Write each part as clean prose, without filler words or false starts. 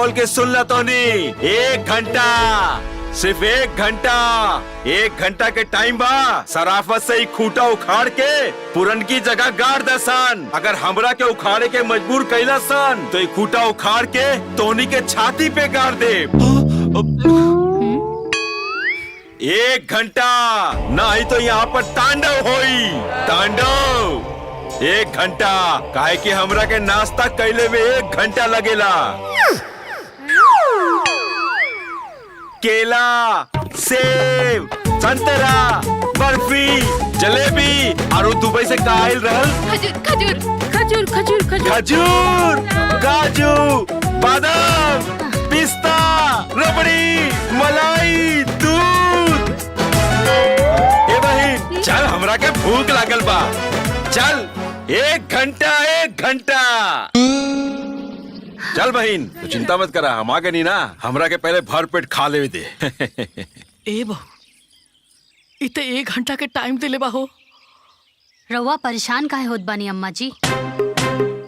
खोल के सुन ला तोनी। 1 घंटा, सिर्फ 1 घंटा के टाइम बा। सराफत से ही खूटा उखाड़ के पुरन की जगह गाड़ दसन। अगर हमरा के उखाड़े के मजबूर कैला सन तो ये खूटा उखाड़ के तोनी के छाती पे गाड़ दे। 1 घंटा नहीं तो यहाँ पर तांडव होई, तांडव। 1 घंटा काहे कि हमरा के नाश्ता कैले में 1 घंटा लगेला। केला, सेब, संतरा, बर्फी, जलेबी और दुबई से कायल रहल खजूर खजूर खजूर खजूर खजूर, काजू, बादाम, पिस्ता, रबड़ी, मलाई, दूध। ए भाई चल, हमरा के भूख लागल बा। चल 1 घंटा, 1 घंटा। चल बहन, तो चिंता मत करा, हम आ गए नहीं ना। हमरा के पहले भर पेट खा ले दे। ए बहू, इते 1 घंटा के टाइम दिले बाहो। रउआ परेशान काहे होत बानी अम्मा जी?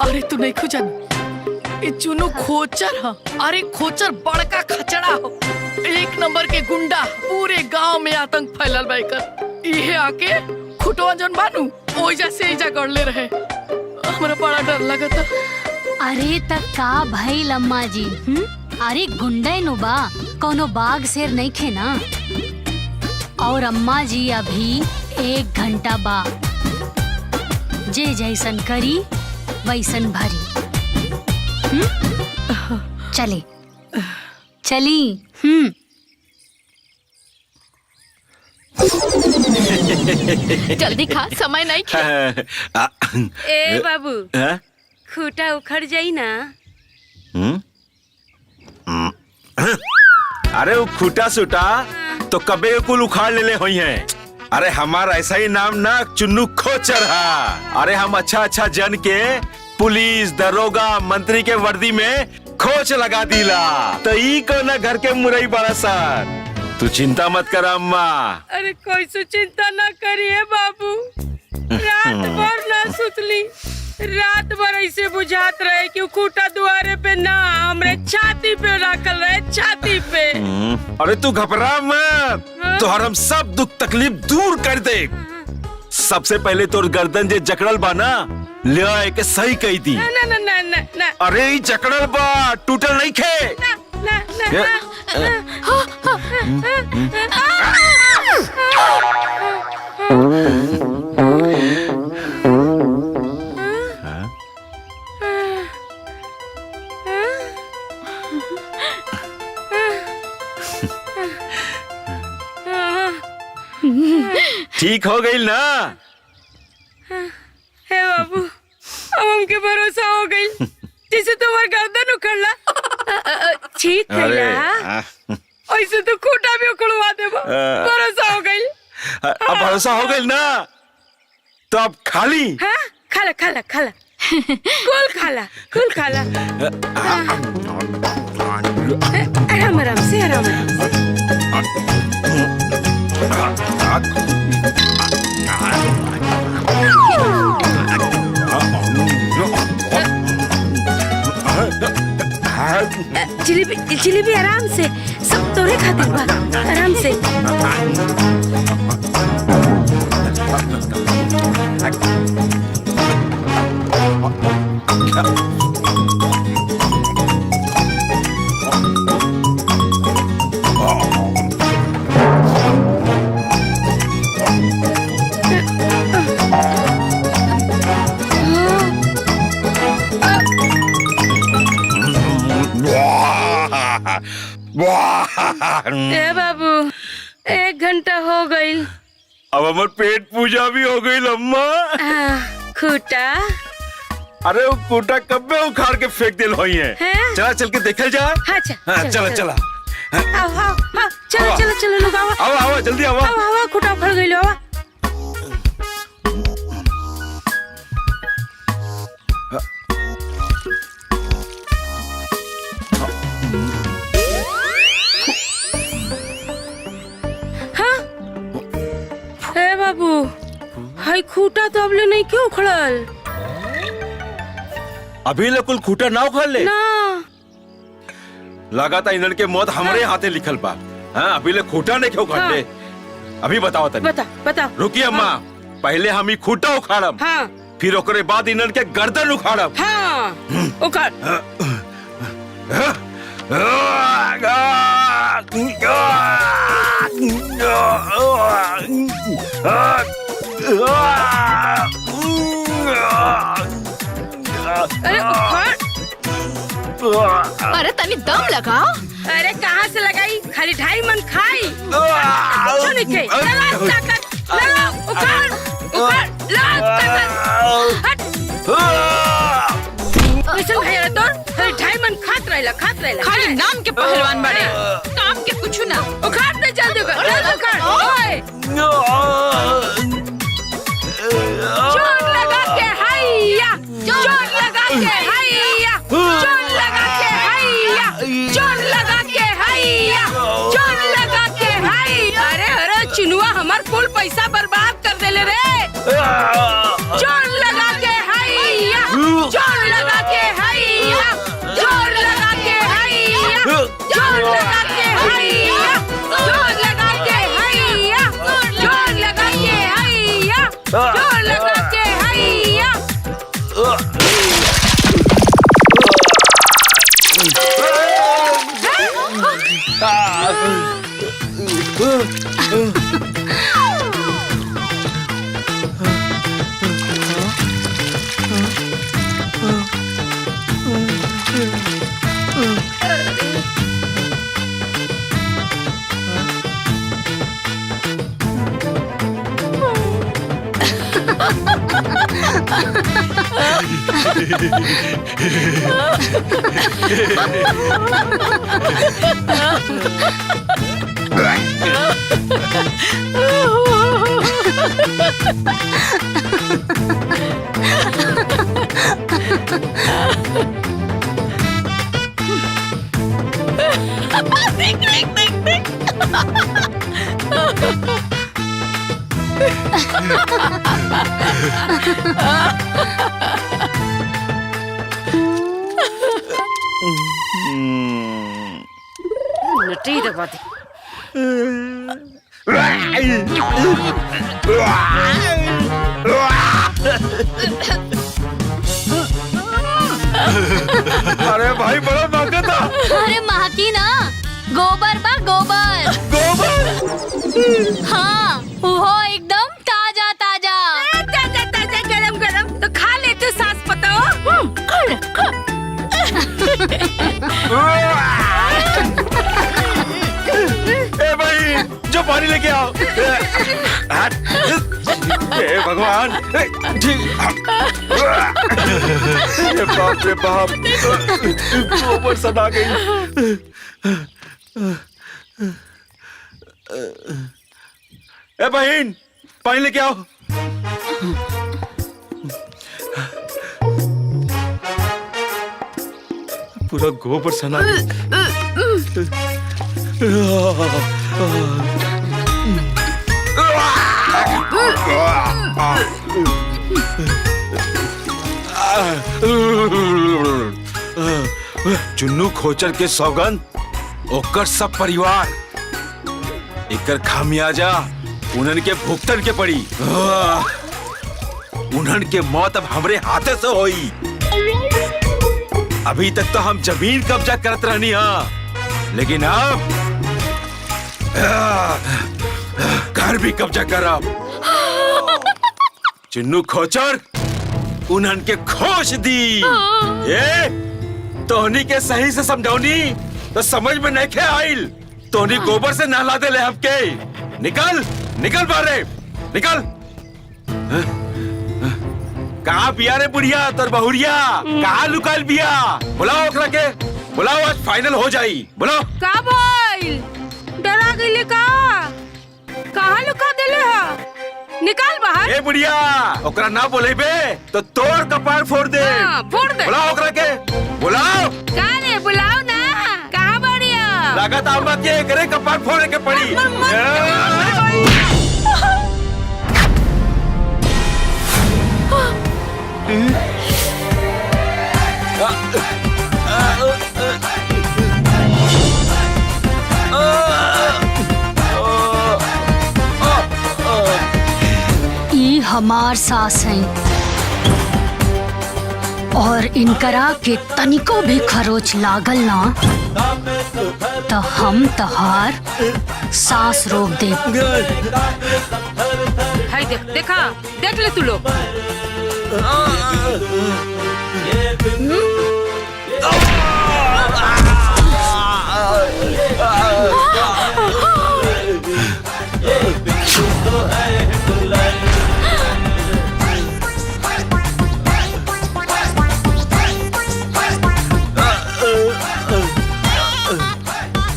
अरे तू नहीं खुजन, ये चुनु खोचर ह। अरे खोचर बड़का खचड़ा हो, 1 नंबर के गुंडा। पूरे गांव में आतंक फैलल बा एकर। इहे आके खुटवा जन बानू ओइजा से इजा गड़ले रहे। हमरा बड़ा डर लगता। अरे तक का भइल अम्मा जी? अरे गुंडे नु बा, कोनो बाघ शेर नहीं खे ना। और अम्मा जी अभी 1 घंटा बा, जे जैसन करी वैसन भरी। चले चली। जल्दी खा, समय नहीं खे। ए बाबू, खूटा उखड़ जाई ना। अरे वो खूटा सूटा तो कबे के कुल उखाड़ ले हुई है। अरे हमारा ऐसा ही नाम ना चुन्नू खोचर है। अरे हम अच्छा जन के पुलिस, दरोगा, मंत्री के वर्दी में खोच लगा दिला। तो ई को ना घर के मुरई बड़ा सर। तू चिंता मत कर अम्मा। अरे कोई सो चिंता ना करिए बाबू। रात भर ना सुतली, रात भर ऐसे बुझात रहे कि खूटा दुआरे पे ना, हमरे छाती पे रखल रहे, छाती पे। अरे तू घबरा मत, तो हम सब दुख तकलीफ दूर कर दे। सबसे पहले तोर गर्दन जे जकड़ल बा ना, ले आए के सही कही दी। ना ना ना ना ना। अरे ई जकड़ल बा, टूटल नहीं खे। ना ना ना। ठीक हो गई ना? हे बाबू, अब हमके भरोसा हो गई। जैसे तुम्हार गर्दन उखड़ला, ठीक है, ऐसे तो खूटा भी उखड़वा देबो। भरोसा हो गई। अब भरोसा हो गई ना, तो अब खाली। हाँ, खाला खाला खाला, कुल खाला, कुल खाला। आराम आराम से, आराम आराम से। जिलेबी जिलेबी आराम से, सब तोरे खातिर बा, आराम से। ए बाबू, 1 घंटा हो गई। अब हमार पेट पूजा भी हो गई अम्मा। खूटा, अरे वो खूटा कब में उखाड़ के फेंक दिल हुई है। चला चल के देखल जाए। हाँ, चला चला। आओ आओ आओ, चलो चलो चलो लोग आओ आओ आओ जल्दी आओ। आओ आओ, खूटा उखड़ गई लो। बाबू, हाय खूटा तो अबले नहीं क्यों उखड़ल? अभी ले कुल खूटा ना उखाड़ ले ना। लगाता इन्हन के मौत हमरे हाथे लिखल बा। हाँ अभी ले खूटा नहीं क्यों काट ले? अभी बताओ तनी। बता। रुकी अम्मा, पहले हम ही खूटा उखाड़ब, हाँ फिर ओकरे बाद इन्हन के गर्दन उखाड़ब। हाँ उखाड़। अरे उखाड़। अरे तनी दम लगाओ। अरे कहाँ से लगाई? खाली 2.5 मन खाई। कुछ नहीं खाई। लगा ताकत, लगा उखाड़, लगा ताकत। हट। कैसे भाई रे तोर? खाली 2.5 मन खात रहेला। खाली नाम के पहलवान बड़े, काम के कुछ ना। उखाड़ दे जल्दी उखाड़। ओए जोर लगा के हैया, जोर लगा के हैया, जोर लगा के हैया, जोर लगा के हैया, जोर लगा के हैया। अरे चिनुआ हमार कुल पैसा बर्बाद कर देले रे। जोर लगा के हैया, जोर लगा के हैया, जोर लगा के हैया, जोर लगा के हैया, जोर लगा के हैया, जोर लगा के हैया, जोर लगा के हैया। नटी दबा दे। अरे भाई बड़ा महंगा था। अरे महकी ना, गोबर बा गोबर। गोबर? हाँ वो एकदम ताजा ताजा। ताजा गरम गरम तो खा ले तू सास पताओ। ए भाई जो पानी लेके आओ। हे भगवान, बाप रे बाप, गोबर सदा गई। ए बहन पानी लेके आओ। पूरा गोबर सना चुन्नू खोचर के सौगंध ओकर सब परिवार एकर खामियाजा उन्हन के भुगतन के पड़ी। उन्हन के मौत अब हमरे हाथे से होई। अभी तक तो हम जमीन कब्जा करत रहनी हा, लेकिन अब घर भी कब्जा करब। चुन्नू खोचर उन्हन के खोज दी। ये तोहनी के सही से समझौनी तो समझ में नहीं आइल। तोहनी गोबर से नहला दे ले हमके। निकल निकल बारे निकल। कहाँ बिया रे बुढ़िया तोर बहुरिया? कहाँ लुकाल बिया? बुलाओ ओकरा के, बुलाओ, आज फाइनल हो जाई। बुलाओ। का भइल? डरा गइले का? कहाँ लुका देले हा? निकाल बाहर। ए बुढ़िया ओकरा ना बोलेबे तो तोड़ कपार फोड़ दे। हाँ, फोड़ दे। बुलाओ ओकरा के, बुलाओ। काले बुलाओ ना। कहाँ बढ़िया? लागत आमा के करे कपार फोड़े के पड़ी। हमार सास हैं और इनकरा के तनिको भी खरोच लागल ना तो हम तहार सांस रोक दे। हाय देखा देख ले तू लोग।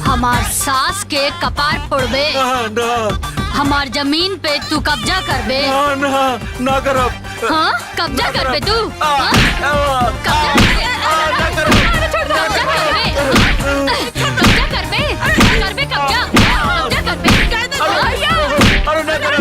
हमार सास के कपार फोड़बे, हमार जमीन पे तू कब्जा करबे। ना करब। हाँ कब्जा करबे तू। कब्जा करबे, कब्जा करबे, करबे कब्जा, कब्जा करबे। अरे ना करब।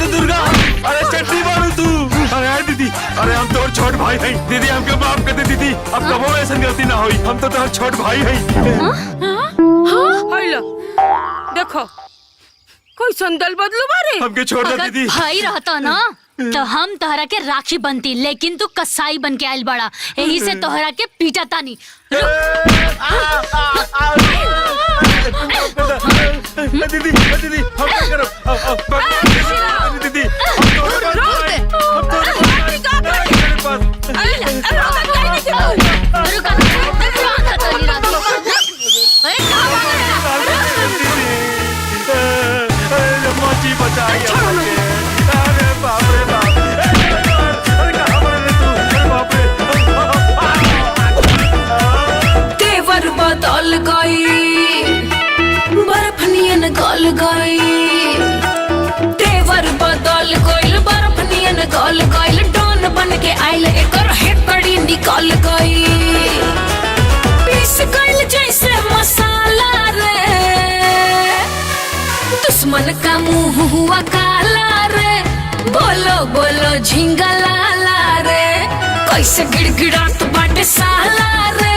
दुर्गा, अरे चट्टी मारू तू। अरे दीदी, अरे हम तो छोट भाई हैं। दीदी हमको माफ कर दे दीदी, अब कबो ऐसा गलती ना हुई। हम तो छोट भाई हैं। हाय ला देखो कोई संदल बदलू बारे। हमके छोड़ दे दीदी। भाई रहता ना तो हम तोहरा के राखी बनती, लेकिन तू कसाई बन के आयल बड़ा, यही से तोहरा के पीटा तानी। दीदी दीदी हम क्या करो? दीदी तेवर बदल गई, बर्फ नियन गल गई। तेवर बदल गईल, बर्फ नियन गल गईल। डॉन बन के आइल एकर हेकड़ी निकल गई। पीस गईल जैसे मसाला रे, दुश्मन का मुंह हुआ काला रे। बोलो बोलो झिंगा लाला रे, कैसे गिड़गिड़ात बाटे साला रे।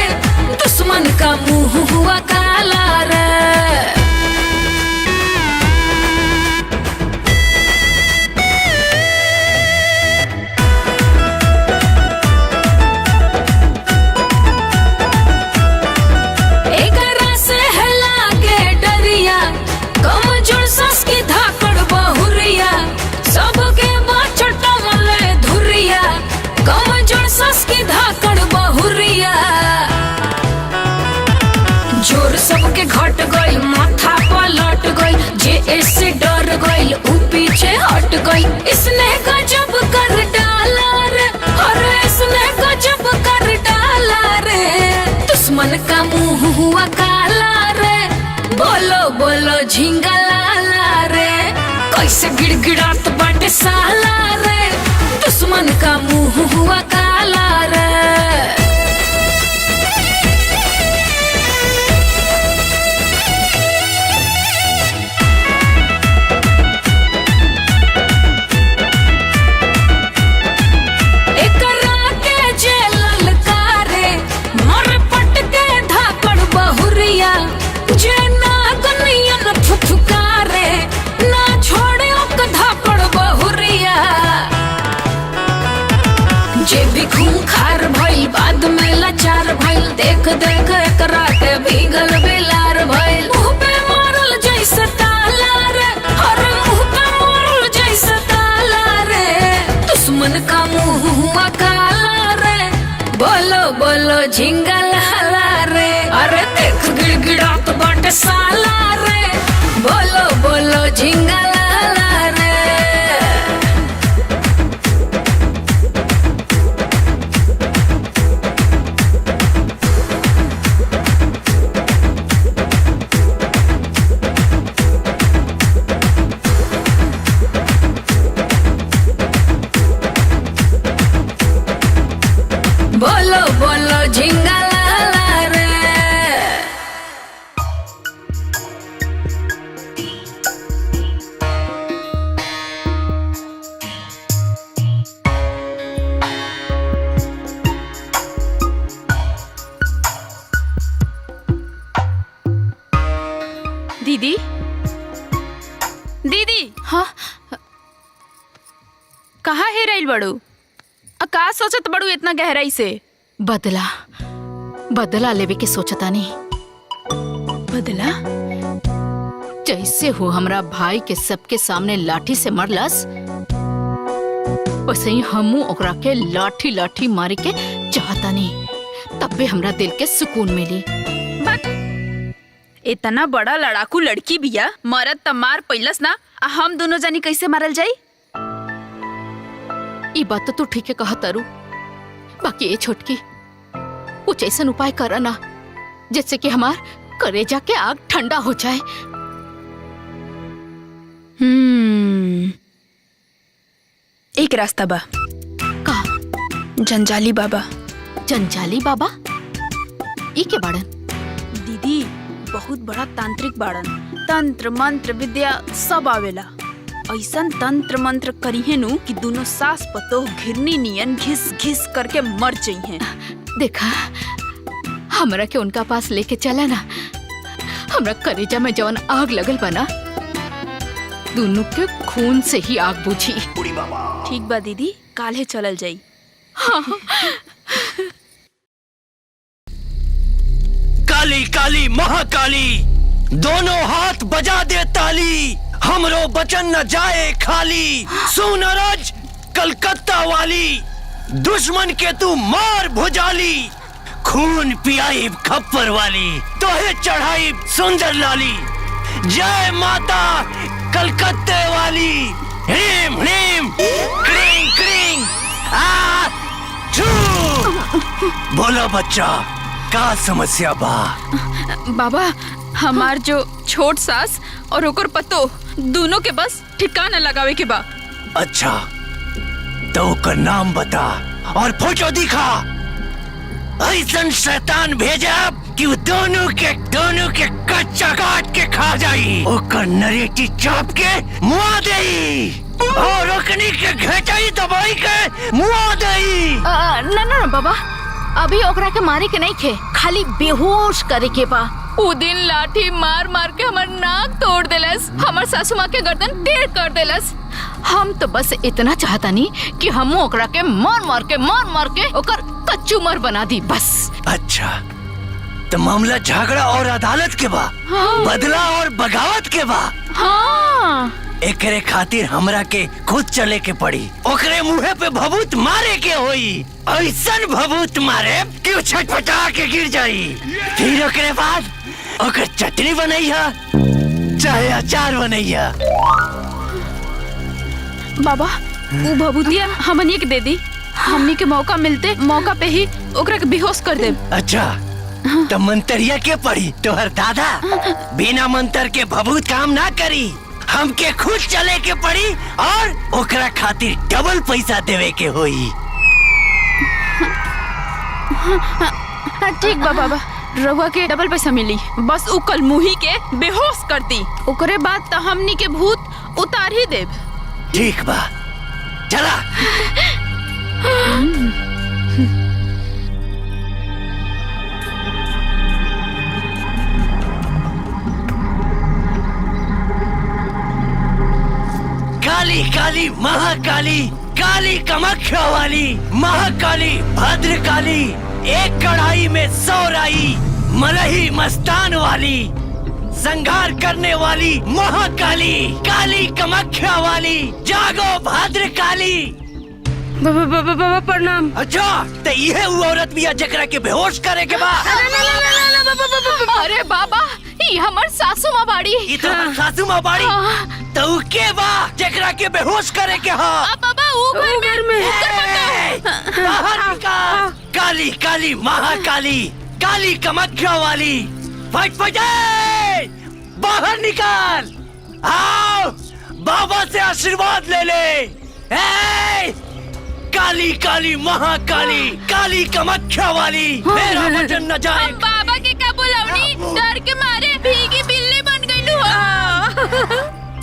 दुश्मन का मुंह हुआ काला रे। एकरा से हला के डरिया, कमजोर सांस की धाकड़ बहुरिया। सबके बाछटा मले धुरिया, कमजोर सांस की धाकड़ बहुरिया। जोर सबके घट गई, माथा पलट गई। जे ऐसे डर गई ऊ पीछे हट गई। इसने गजब कर डाला रे, अरे इसने गजब कर डाला रे। दुश्मन का मुंह हुआ काला रे। बोलो बोलो झिंगा लाला रे, कैसे गिड़गिड़ात बाटे साला रे। दुश्मन का मुंह हुआ काला रे। बाद में लाचार भइल, देख देख एकरा के भीगल बिलार भइल। मुंह पे मारल जैसे ताला रे, अरे मुंह पे मारल जैसे ताला रे। दुश्मन का मुंह हुआ काला रे। बोलो बोलो झिंगा लाला रे, अरे देख गिड़गिड़ात बाटे साला रे। बोलो बोलो झिंगा लाला रे। दीदी दीदी हाँ कहाँ है रही बड़ू? का सोचत बड़ू इतना गहराई से? बदला लेवे के सोचता नहीं। बदला? जैसे हो हमरा भाई के सबके सामने लाठी से मरलस, वैसे ही हमू ओकरा के लाठी लाठी मारे के चाहता नहीं, तब भी हमरा दिल के सुकून मिली। इतना बड़ा लड़ाकू लड़की बिया, मरद त मार पैलस ना, हम दोनों जानी कैसे मारल जाई? ई बात तो तू ठीक है कहा तारू, बाकी ये छोटकी कुछ ऐसा उपाय करा ना जिससे कि हमार करेजा के आग ठंडा हो जाए। एक रास्ता बा। का? जंजाली बाबा। जंजाली बाबा? ई के बाड़न? दीदी बहुत बड़ा तांत्रिक बाड़न, तंत्र मंत्र विद्या सब आवेला। ऐसन तंत्र मंत्र करिहे नु कि दोनों सास पतोह घिरनी नियन घिस घिस करके मर जाइए। देखा हमरा के उनका पास लेके चला ना, हमरा करेजा में जवन आग लगल बना, दोनों के खून से ही आग बुझी। ठीक बा दीदी, काल्हे चलल जाई। काली काली महाकाली, दोनों हाथ बजा दे ताली, हमरो बचन न जाए खाली। सुनरज कलकत्ता वाली, दुश्मन के तू मार भुजाली, खून पियाई खप्पर वाली, तोहे चढ़ाई सुंदर लाली। जय माता कलकत्ते वाली, ह्रीम ह्रीम क्रीं क्रीं आ छू। बोलो बच्चा, का समस्या बा? बाबा हमार जो छोट सास और ओकर पतो दोनों के बस ठिकाना लगावे के बा। अच्छा तो ओकर नाम बता और फोटो दिखा। ऐसन शैतान भेजा कि वो दोनों के कच्चा काट के खा जाई, ओकर नरेटी चाप के मुआ देई और ओकनी के घेटाई दबाई के मुआ देई। ना बाबा, अभी ओकरा के मारे के नहीं खे, खाली बेहोश करे के बा। उ दिन लाठी मार मार के हमार नाक तोड़ देलस, हमार सासू माँ के गर्दन टेढ़ कर देलस। हम तो बस इतना चाहता नहीं कि हम ओकरा के मार मार के ओकर कच्चू मर बना दी बस। अच्छा तो मामला झगड़ा और अदालत के बा? हाँ। बदला और बगावत के बा? हाँ। एकरे खातिर हमरा के खुद चले के पड़ी, ओकरे मुँहे पे भभूत मारे के होई, ऐसन भभूत मारे कि वो छटपटा के गिर जाई। फिर ओकरे बाद ओकर चटनी बनैया चाहे अचार बनैया। बाबा वो भभूतिया हमनी के दे दी, हमनी के मौका मिलते मौका पे ही ओकरा के बेहोश कर दे। अच्छा तो मंतरिया के पड़ी, तोहर दादा बिना मंतर के भभूत काम ना करी, हमके खुद चले के पड़ी और ओकरा खातिर डबल पैसा देवे के होई। ठीक बा बाबा, रहुआ के डबल पैसा मिली, बस उ कल मुही के बेहोश कर दी, ओकरे बाद तो हमनी के भूत उतार ही देब। ठीक बा, चला। काली काली महाकाली, काली कामाख्या वाली, महाकाली भद्रकाली, एक कढ़ाई में 100 राई, मलही मस्तान वाली, संघार करने वाली महाकाली, काली कामाख्या वाली, जागो भद्रकाली। बाबा प्रणाम। अच्छा तो ये वो औरत भी जकरा के बेहोश करे के बा? अरे बाबा, ये हमर सासू माँ बाड़ी। ये तो हमर सासू माँ बाड़ी? तो के बा जकरा के बेहोश करे के हा? बाबा वो घर में बाहर निकाल। काली काली महाकाली, काली कामाख्या वाली, फट बाहर निकाल। आओ बाबा से आशीर्वाद ले ले। ए, काली काली महाकाली, काली कामाख्या वाली, मेरा वचन न जाए। बाबा के का बुलावनी, डर के मारे भीगी बिल्ली बन गई हो।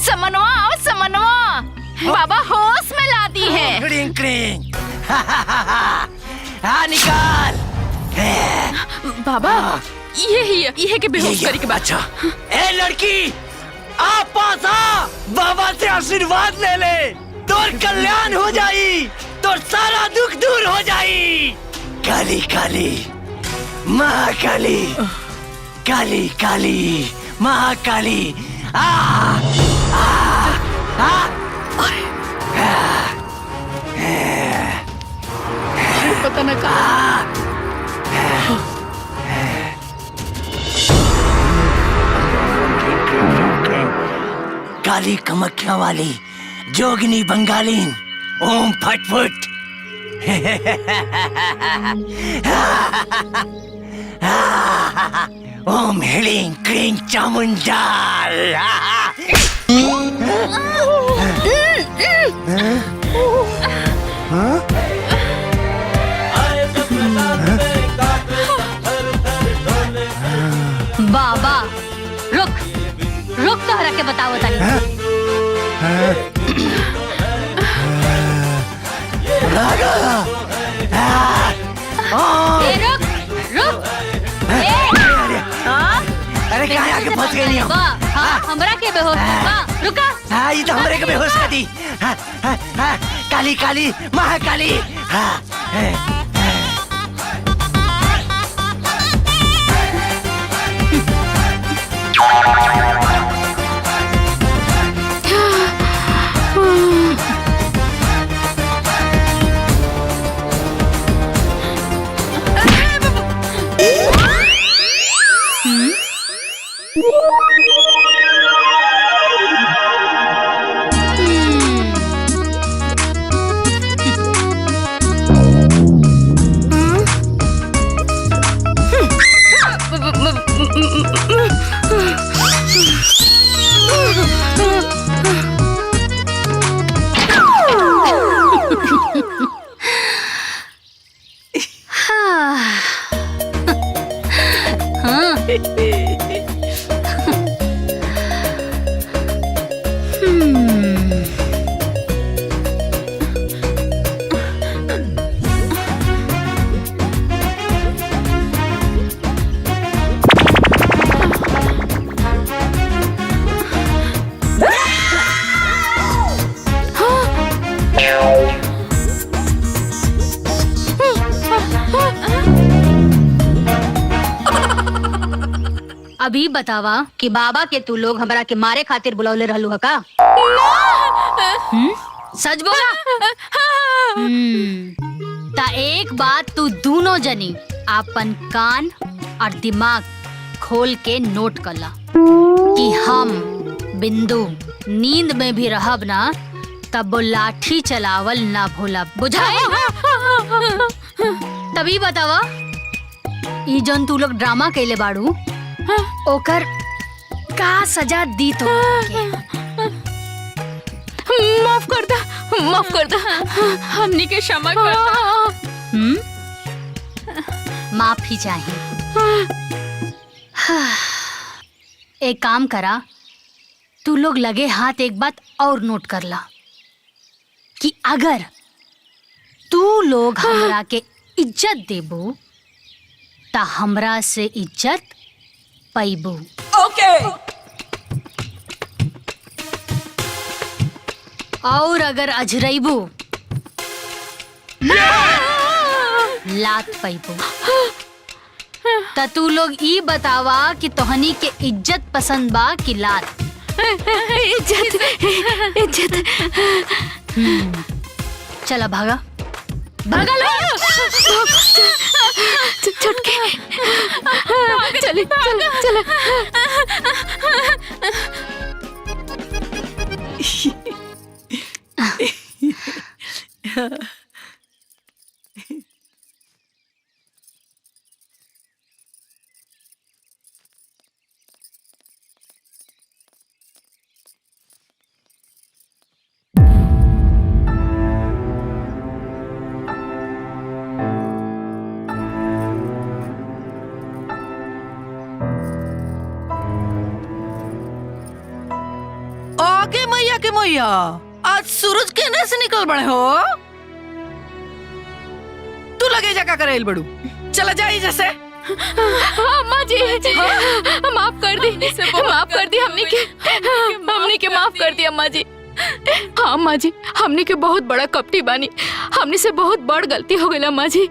समनवा बाबा होश में ला दी है। क्रिंग क्रिंग हाँ निकाल। बाबा ये के बेहोश करी के बाद। अच्छा ए लड़की आ पास आ, बाबा से आशीर्वाद ले ले, तोर कल्याण हो जाई, तोर सारा दुख दूर हो जाई। काली काली महाकाली, काली काली महाकाली आ आ पता न कहा काली कमख्या वाली जोगिनी बंगालीन ओम फटफुट। ओम ह्रीं क्रीं चामुंडा। बाबा रुक रुक, तोहरा के बताओ तनी। ए, रुक रुक। अरे क्या आके फंस गई हम? हाँ, हमरा के बेहोश रुका। हाँ ये तो हमरे के बेहोश कर दी। हाँ, हाँ, हाँ, काली काली महाकाली। हाँ, अभी बतावा कि बाबा के तू लोग हमरा के मारे खातिर बुलौले रहलू है का? सच बोला? ता एक बात तू दोनों जनी अपन कान और दिमाग खोल के नोट कर ला कि हम बिंदु नींद में भी रहब ना तब वो लाठी चलावल ना भूलब, बुझाए? तभी बतावा ई जन तू लोग ड्रामा कैले बाड़ू ओकर का सजा दी तो? माफ कर दा, हमनी के क्षमा कर दा। माफी चाहिए। एक काम करा, तू लोग लगे हाथ एक बात और नोट कर ला कि अगर तू लोग हमरा के इज्जत देबू ता हमरा से इज्जत पैबू। ओके। और अगर अजरैबू लात पैबू। ता तू लोग ई बतावा कि तोहनी के इज्जत पसंद बा कि लात? इज्जत। चला भागा भागा लो। छुटके चले चले। आगे मैया के मैया, आज सूरज केने से निकल बड़े हो? तू लगे जगह करे बड़ू, चला जाई जैसे। अम्मा जी माफ कर दी, माफ कर दी, हमने के माफ कर दी अम्मा जी। हाँ अम्मा जी, हमने के बहुत बड़ा कपटी बानी, हमने से बहुत बड़ गलती हो गई अम्मा जी।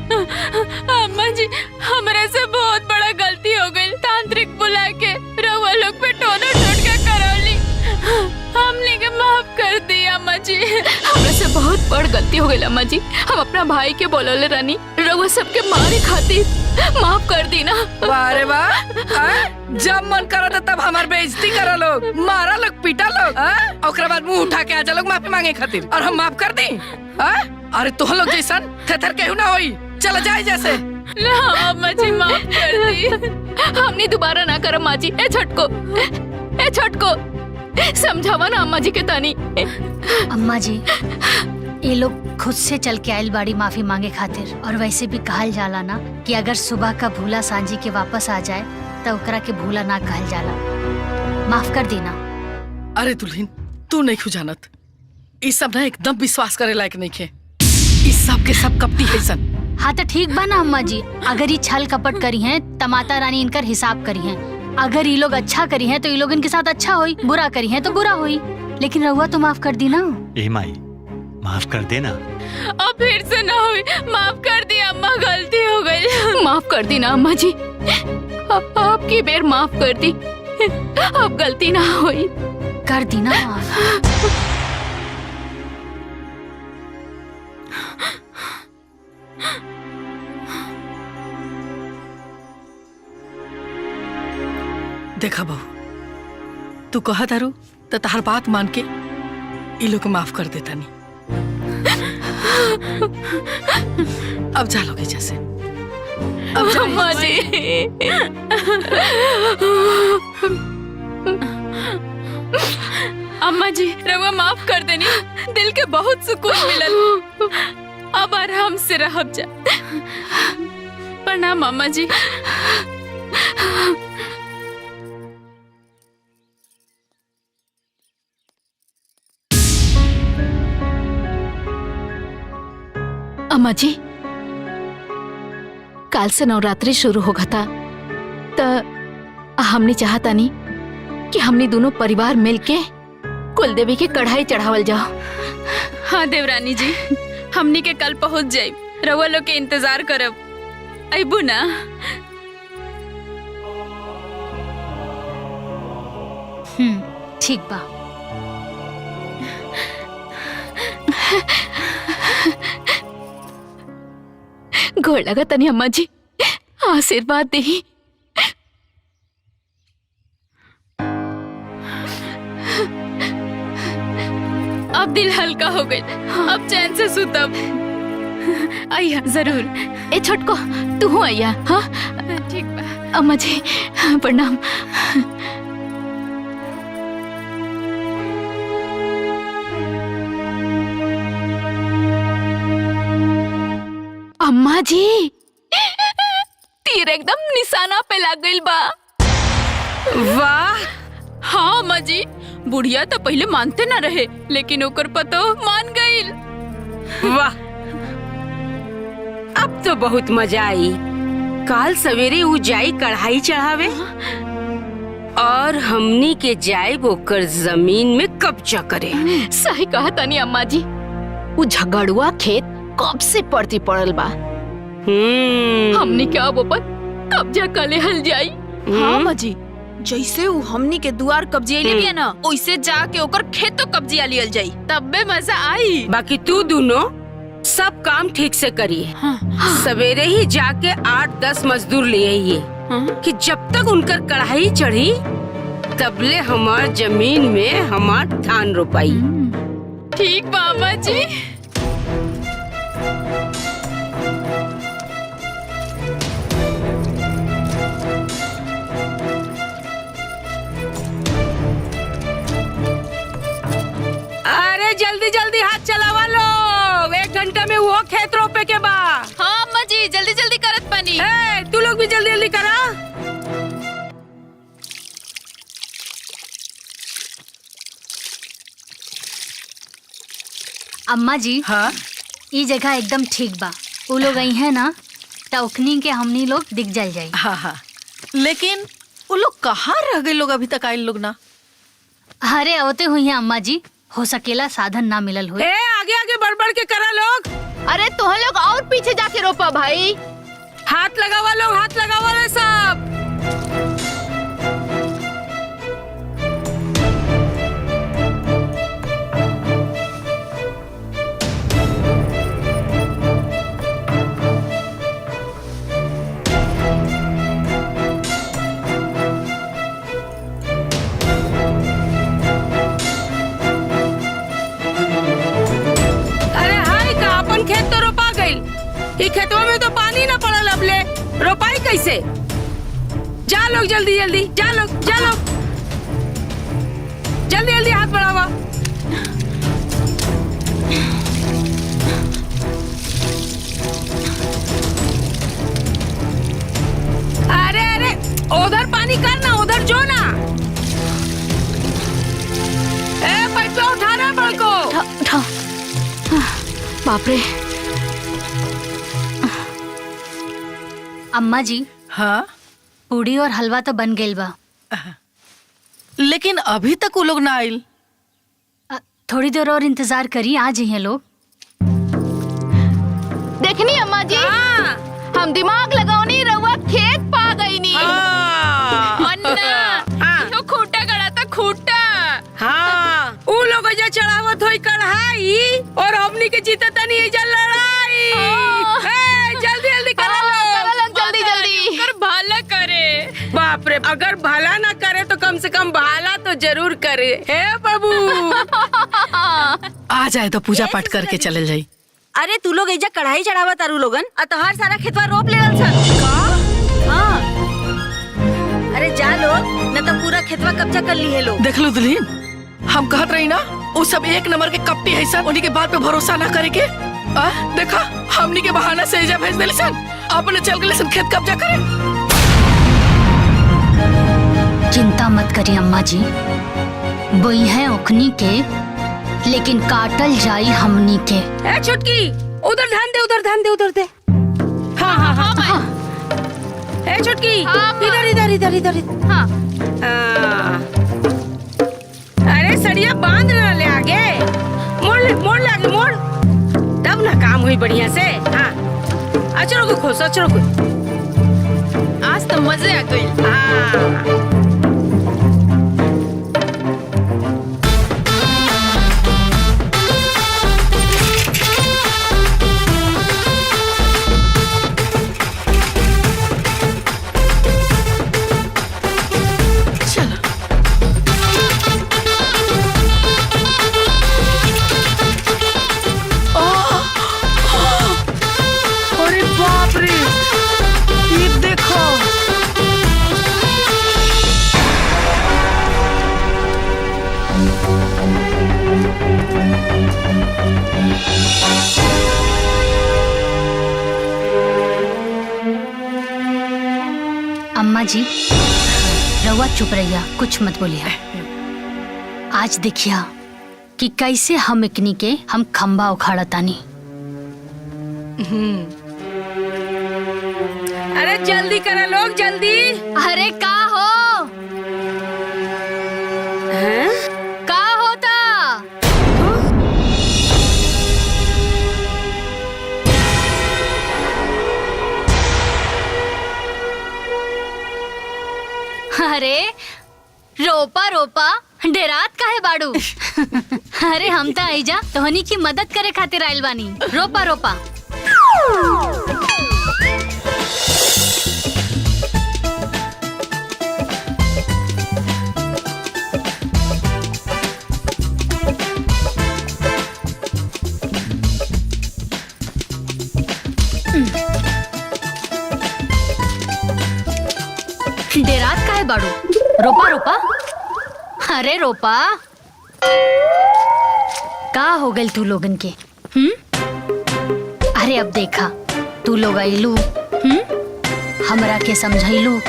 अम्मा जी हमरा से बहुत बड़ा गलती हो गई, तांत्रिक बुला के रउआ लोग पे टोना टोटका करौली, हमने के माफ कर दी अम्मा जी। हमरा से बहुत बड़ गलती हो गई अम्मा जी, हम अपना भाई के बोलौले रानी, रउआ सबके मारे खातिर माफ कर दी ना। वाह वाह, जब मन करो तो तब हमार बेइज्जती करो लोग, मारा लोग, पीटा लोग, ओकरा बाद मुंह उठा के आजा लोग माफी मांगे खातिर, और हम माफ कर दी। अरे तुम लोग जैसन थेथर केहू ना होई, चलो जाए जैसे। ना अम्मा जी माफ कर दी, हमने दोबारा ना कर अम्मा जी। ए छोटको समझावा ना अम्मा जी के तानी। अम्मा जी ये लोग खुद से चल के आयल बाड़ी माफी मांगे खातिर, और वैसे भी कहल जाला ना कि अगर सुबह का भूला सांझी के वापस आ जाए तो ओकरा के भूला ना कहल जाला। माफ कर देना। अरे दुल्हन तू नहीं खुजानत, इस सब ना एकदम विश्वास करे लायक नहीं खे, इस सब के सब कपटी है सन। हाँ तो ठीक बा ना अम्मा जी, अगर ये छल कपट करी हैं तो माता रानी इनकर हिसाब करी हैं, अगर ये लोग अच्छा करी हैं तो ये लोग इनके साथ अच्छा होई, बुरा करी हैं तो बुरा होई, लेकिन रहुआ तो माफ कर दी ना। ए माई माफ कर देना। अब फिर से ना हुई, माफ कर दी अम्मा, गलती हो गई। माफ कर दी ना अम्मा जी, आपकी बेर माफ कर दी, अब गलती ना हुई। कर दी ना माफ। देखा बहू, तू कहा तारू तो तहार बात मान के ये लोग माफ कर देता नहीं। अब जा लोगे जैसे, अब जा अम्मा जी। अम्मा जी रउआ माफ कर देनी, दिल के बहुत सुकून मिलल, अब आराम से रहब जा। प्रणाम अम्मा जी। अम्मा जी काल से नवरात्रि शुरू होगा था, तो हमने चाहता नहीं कि हमने दोनों परिवार मिलके कुलदेवी के कढ़ाई चढ़ावल जाओ। हाँ देवरानी जी, हमनी के कल पहुँच जाये, रउआ लोग के इंतजार करब, अबू ना। ठीक बा। गोड़ लगा तनी अम्मा जी, आशीर्वाद दे। अब दिल हल्का हो गई, अब चैन से सुतब। आइया जरूर। ए छोटको तू हूँ आइया। हाँ ठीक बा अम्मा जी, प्रणाम। अम्मा जी तीर एकदम निशाना पे लग गइल बा। वाह। हाँ अम्मा जी, बुढ़िया तो पहले मानते न रहे, लेकिन ओकर पतो मान गइल। वाह, अब तो बहुत मजा आई। काल सवेरे उ जाई कढ़ाई चढ़ावे और हमनी के जाए ओकर जमीन में कब्जा करे। सही कहा तनी अम्मा जी, वो झगड़ुआ खेत कब से पड़ती पड़ल बा। हमनी के अब ऊपर कब्जा कर लेहल जाई। हाँ अम्मा जी, जैसे वो हमनी के दुआर कब्जे ले बिया ना, वैसे जाके ओकर खेतो कब्जिया लियल जाई, तब्बे मजा आई। बाकी तू दोनों सब काम ठीक से करिए। सवेरे ही जाके 8-10 मजदूर ले आइए कि जब तक उनकर कढ़ाई चढ़ी तबले हमार जमीन में हमार धान रोपाई। ठीक बा अम्मा जी। अरे जल्दी जल्दी हाथ चलावा लोग, 1 घंटा में वो खेत रोपे के बा। हाँ अम्मा जी, जल्दी जल्दी करत पानी। तू लोग भी जल्दी जल्दी करा। अम्मा जी हाँ ये जगह एकदम ठीक बा, वो लोग आई है ना टोकनी के हमनी लोग दिख जल जाई। हाँ हाँ, लेकिन वो लोग कहाँ रह गए लोग अभी तक आए लोग ना? अरे होते हुई हैं अम्मा जी, हो सकेला साधन ना मिलल हुए। ए आगे आगे बढ़ के करा लोग। अरे तुम लोग और पीछे जाके रोपा भाई। हाथ लगावा लोग, हाथ लगावा रे सब। खेतवा में तो पानी ना पड़ल अबले, रोपाई कैसे? जा लोग जल्दी जल्दी, जा लोग जल्दी जल्दी हाथ बढ़ावा। अरे अरे उधर पानी करना, उधर जो ना। ए पैसा उठा रहा बड़को। उठा। बाप रे। अम्मा जी, हाँ पूड़ी और हलवा तो बन गइल बा, लेकिन अभी तक वो लोग ना आइल। थोड़ी देर और इंतजार करी, आ जाइए लोग। देखनी अम्मा जी, हम दिमाग लगाओनी रहुआ खेत पा गई नी। अन्ना तो खूटा गड़ा था, खूटा। हाँ, उ लोग जो चढ़ावत होई कढ़ाई और हमनी के जीते तनी जल लड़ाई। जल्दी जल्दी कर लो, जल्दी जल्दी कर भाला करे। बाप रे, अगर भला ना करे तो कम से कम भाला तो जरूर करे। हे प्रभु। आ जाए तो पूजा पाठ करके चले जाई। अरे तू लोग एजा कढ़ाई चढ़ावा तारू लोगन, तोहार सारा खेतवा रोप लेवल सन। हाँ, अरे जा लोग, न तो पूरा खेतवा कब्जा कर ली है लोग। देख लो दुल्हीन, हम कहत रही ना वो सब एक नंबर के कपटी है सन, उन्हीं के बात पे भरोसा ना करे के। देखा हमनी के बहाना से एजा भेज देली सन, अपने चल गए सन खेत कब्जा करे। चिंता मत करिए अम्मा जी, बोई है ओखनी के, लेकिन काटल जाई हमनी के। ए छुटकी, उधर ध्यान दे, उधर ध्यान दे, उधर दे। हाँ हाँ हाँ हाँ। ए छुटकी, इधर इधर इधर इधर। हाँ। अरे सड़िया बांध ना ले आगे, मोड़ ले आगे, मोड़, तब ना काम हुई बढ़िया से। हाँ, अचरो को खोस, अचरो को। आज तो मजे आ गई। हाँ। अरे बाप रे, ये देखो। अम्मा जी रवा चुप रहिया, कुछ मत बोलिए। आज देखिया कि कैसे हम इकनी के हम खंबा उखाड़ा तानी। अरे जल्दी करा लोग, जल्दी। अरे का हो? का होता? अरे रोपा रोपा डेरात काहे बाड़ू? अरे हम तो आईजा तोहनी की मदद करे खातिर आइल बानी। रोपा रोपा। डेरात काहे बाड़ू? रोपा रोपा। अरे रोपा। का हो गइल तू लोगन के? अरे अब देखा तू लोग आइलू, हमरा के समझाइलू,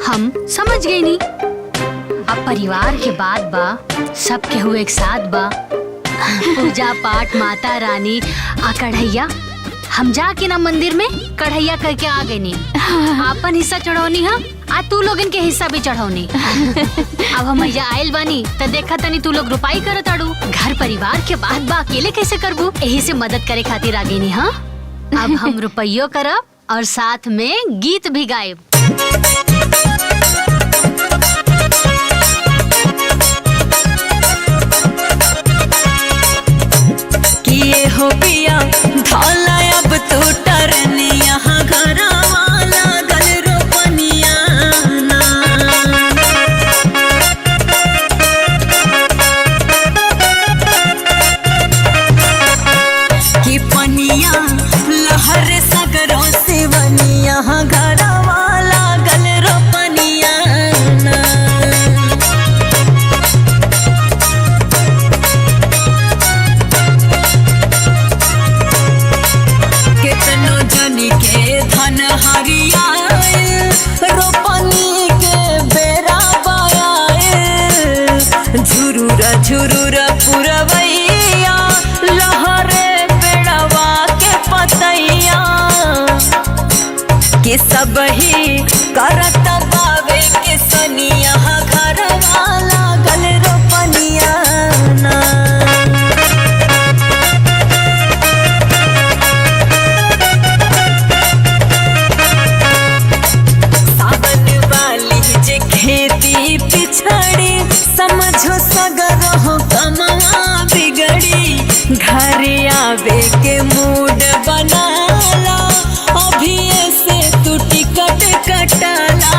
हम समझ गई नी। अब परिवार के बात बा, सबके हुए एक साथ बा। पूजा पाठ, माता रानी, आ कढ़ैया हम जाके ना मंदिर में कढ़ैया करके आ गए नी। आपन हिस्सा चढ़ौनी हा, आ तू लोगन के हिस्सा भी चढ़ौनी। अब हम आयल बानी त देखा तनी तू लोग रुपाई करत आड़ू। घर परिवार के बात बा अकेले कैसे करबू, यही से मदद करे खातिर आ गई नी। हाँ अब हम रुपयो करब और साथ में गीत भी गायब। किए हो पिया ढोला अब तू टरनी यहाँ घरवा लागल रोपनिया ना। कि पनिया लहर सगरों से बनी यहाँ घरवा लागल रोपनिया ना। कितनो जनी के धन हरियाए रोपनी के बेरा बायाए। झुरुरा झुरुरा पुरवैया लहरे बेड़वा के पतैया। कि सब ही करत बावे के सनिया घरवा लागल रोपनिया ना। खेती पिछड़ी समझो सगर हो कमवा बिगड़ी। घर आवे के मूड बनाला अभी से तू टिकट कटाला।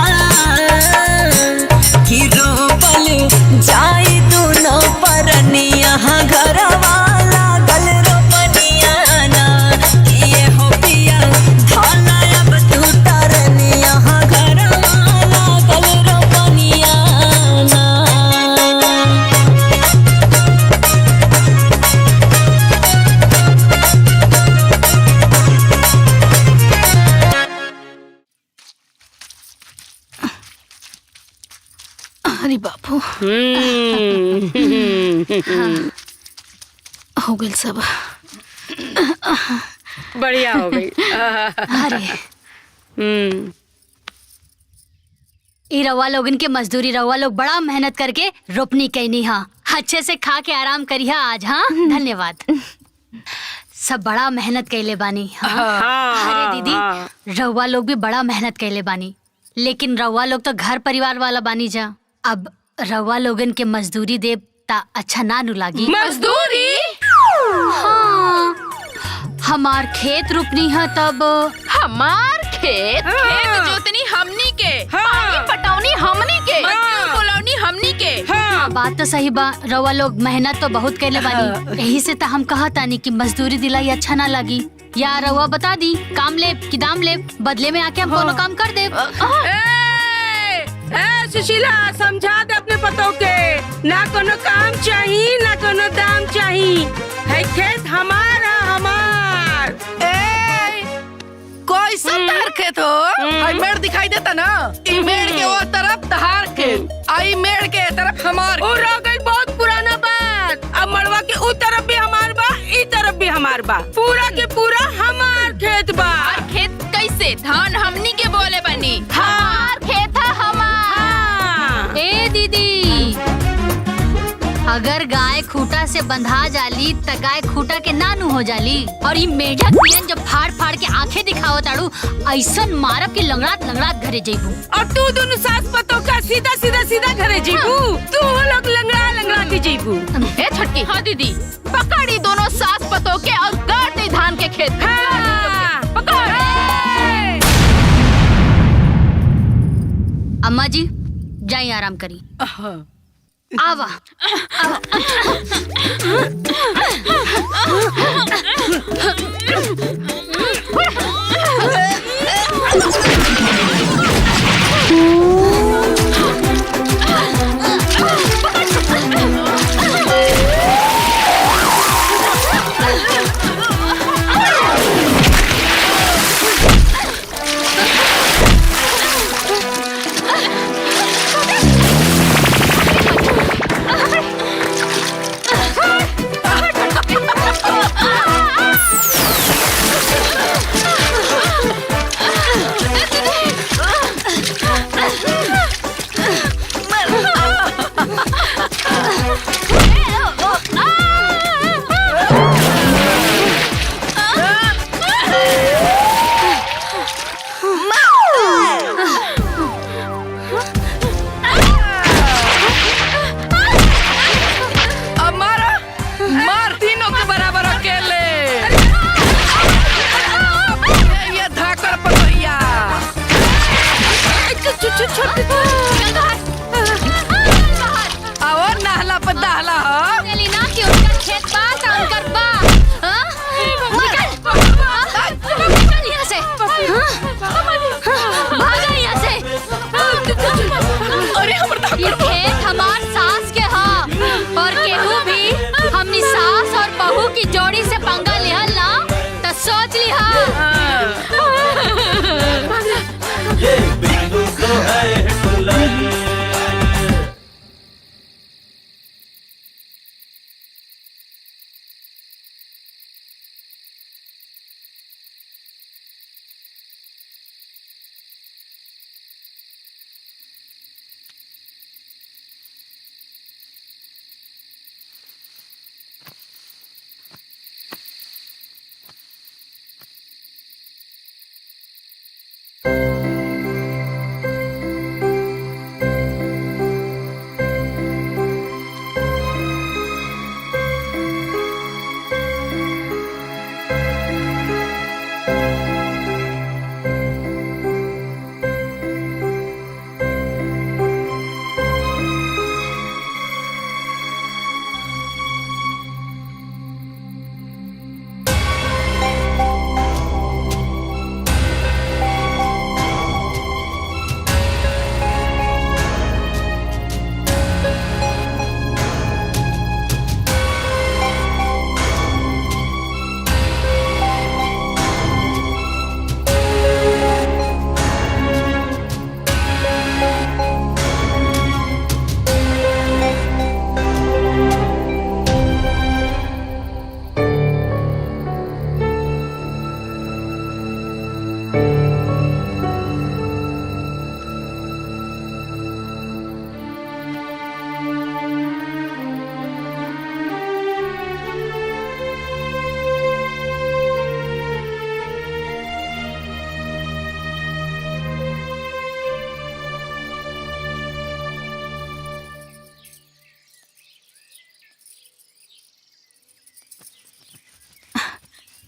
कि रोपल जाई दोनों परनिया घरवा लागल रोपनिया ना। किए हो पिया ढोला अब तू टरनिया घरवा लागल रोपनिया ना। अरे बापू हो गइल सब। बढ़िया हो गई। अरे ई रवा लोगन के मजदूरी, रवा लोग बड़ा मेहनत करके रोपनी कैनी। हाँ अच्छे से खा के आराम करिहा आज। हाँ धन्यवाद। सब बड़ा मेहनत कैले बानी। हाँ। अरे दीदी रवा लोग भी बड़ा मेहनत कैले बानी, लेकिन रवा लोग तो घर परिवार वाला बानी जा। अब रवा लोगन के मजदूरी देब ता अच्छा ना नु लागी। मजदूरी? हाँ हमार खेत रोपनी है तब। हमार खेत खेत जोतनी हमनी के, पानी पटौनी हमनी के, मजदूर बुलौनी हमनी के। बात तो सही बा, रवा लोग मेहनत तो बहुत कैले बानी। यही से तो हम कहा तानी कि मजदूरी दिलाई अच्छा ना लगी। या रवा बता दी काम ले कि दाम ले, बदले में आके हम कोनो काम कर दे। सुशीला समझा दे अपने पतों के, ना कोनो काम चाहिए ना कोनो दाम चाहिए। है खेत हमारा हमार। कोई सब तार खेत हो। आई मेड़ दिखाई देता ना, ई मेड़ के वो तरफ तहार खेत, आई मेड़ के तरफ हमार। और रह गई बहुत पुराना बात। अब मड़वा के उ तरफ भी हमार बा, ई तरफ भी हमार बा, पूरा के पूरा हमार खेत बा। खेत कैसे? धान हमनी के बोले बनी। हमार खेत है हमार। ए दीदी अगर गाय खूटा से बंधा जाली त गाय खूटा के नानू हो जाली। और ये मेढक पियन जब फाड़ फाड़ के आंखें दिखावत आड़ू, ऐसन मारब के लंगड़ात लंगड़ात घरे जइबू। और तू दोनों सास पतों का सीधा सीधा सीधा घरे जइबू। तू लोग लंगड़ा लंगड़ा के जइबू। ए छटकी। हाँ दीदी पकड़ी दोनों सास पतों के और गाड़ दी धान के खेत। पकड़। अम्मा जी जाई आराम करी। आवा और नहला पर दहला हो ना कि उनका खेत बा त उनकर बा हां निकल यहाँ से भागा यहाँ से अरे हमर ये खेत हमार सास के हा और केहू भी हमनी सास और बहू की जोड़ी से पंगा लिहल ना त सोच लिहा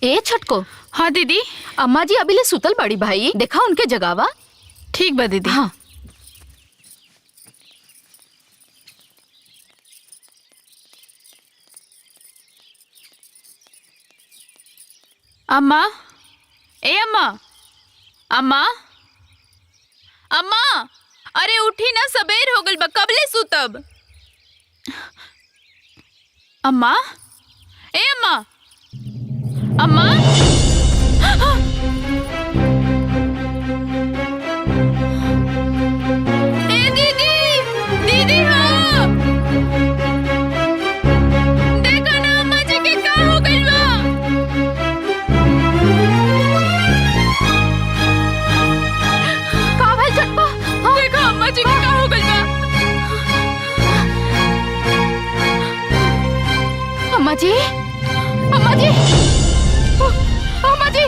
ए छटको। हाँ दीदी। अम्मा जी अभी ले सुतल बड़ी भाई, देखा उनके जगावा। ठीक बा दीदी। हाँ अम्मा, ए अम्मा, अम्मा, अम्मा, अरे उठी ना, सबेर हो गल बा, कबले सुतब। अम्मा, ए अम्मा, अम्मा, ए दीदी, दीदी हाँ, देखो ना अम्मा जी के का हो गइल बा। का भइल चटपा? देखो अम्मा जी के का हो गइल बा। अम्मा जी, अम्मा जी, अम्मा जी,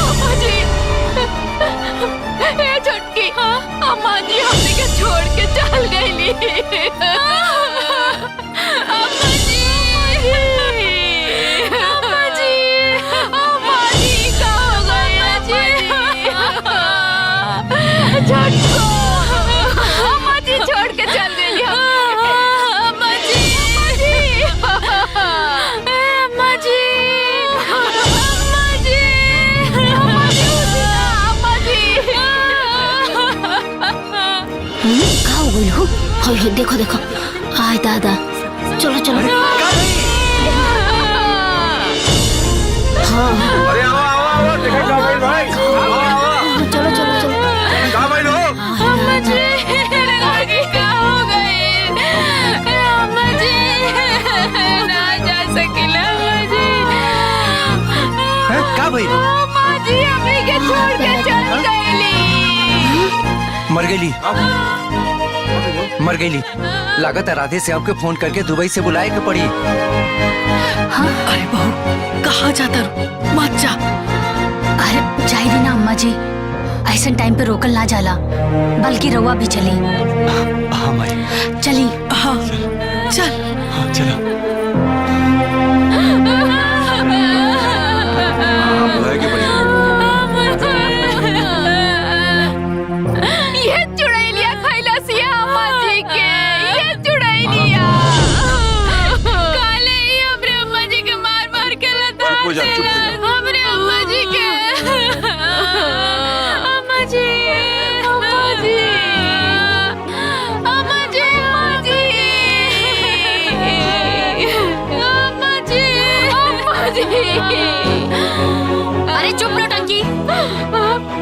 अम्मा जी, ए छटकी, अम्मा जी हमने के छोड़ के चल गईली। अम्मा जी, अम्मा जी, अम्मा जी का हो गया जी? छटको, अम्मा जी छोड़ के चल गईली अम्मा जी, अम्मा जी, अम्मा जी, अम्मा जी, अम्मा जी, का हो गइल हो? होय देखो देखो, आय दादा, चलो चलो। हाँ अरे आओ आओ आओ, देखो का भाई भाई, आओ आओ, चलो चलो चलो। का भाई लो? अम्मा जी, लड़की का हो गई, अम्मा जी, ना जा सकिला अम्मा जी, का भाई? अम्मा जी हमें के छोड़ के चल गईली। मर गईली, मर गईली। लागत है राधे से आपके फोन करके दुबई से बुलाए के पड़ी। अरे बहू कहाँ जाता रू, मत जा। अरे जाई दी ना अम्मा जी, ऐसा टाइम पे रोकल ना जाला, बल्कि रवा भी चली। हाँ माई चली। हाँ चल। हाँ चलो। बुलाए के पड़ी। अरे चुप नौटंकी।